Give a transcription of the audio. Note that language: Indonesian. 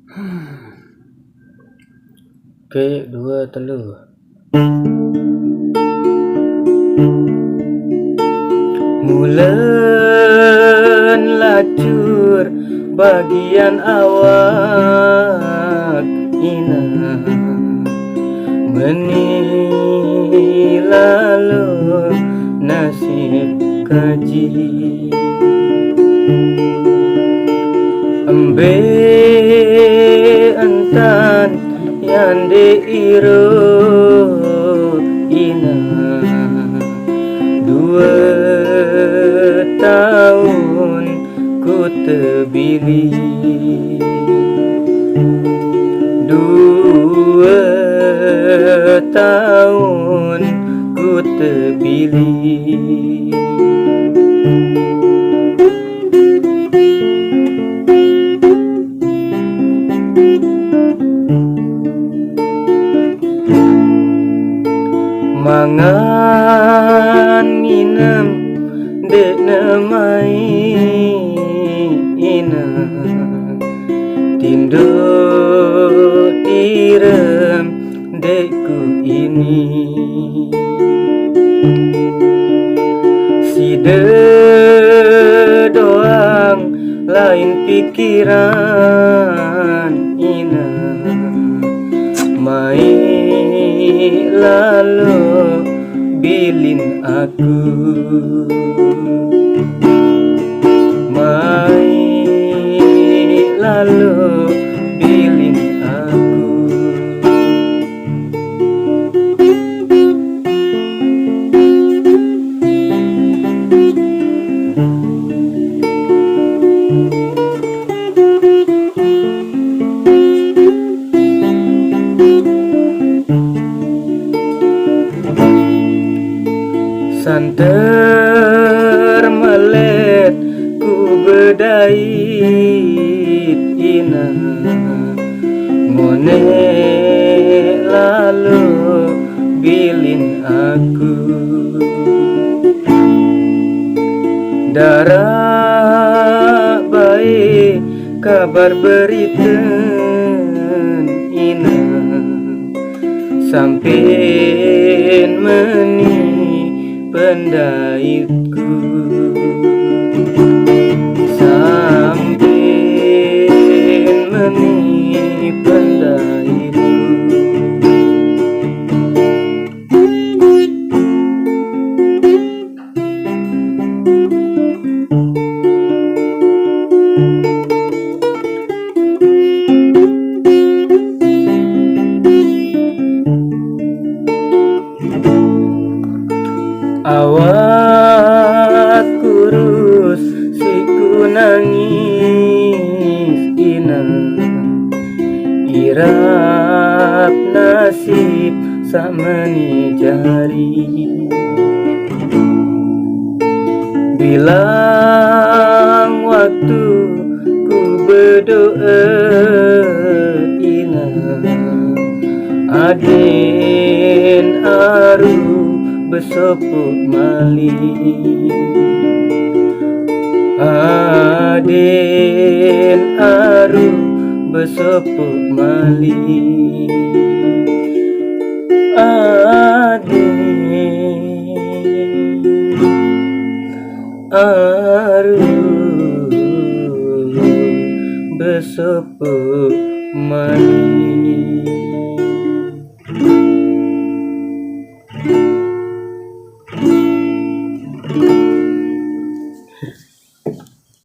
Oke, dua telu. Mulen lacur bagian awak ina meni lalu nasib kaji embe entan yande iro ina 2 tahun ku tebili 2 tahun ku tebili mangan nginem dek nemai ina tindo direm dekku ini side doang lain pikiran ina mai lalu bilin aku mai lalu bilin aku santer melet ku bedait ina ngone lalu bilin aku darah baik kabar beriten ina sampein meni pendaitku sampein meni pendaitku awak kurus siku nangis ina irap nasib samani jari bilang waktu ku berdoa ina aden aru besopuk mali aden aru besopuk mali aden aru besopuk mali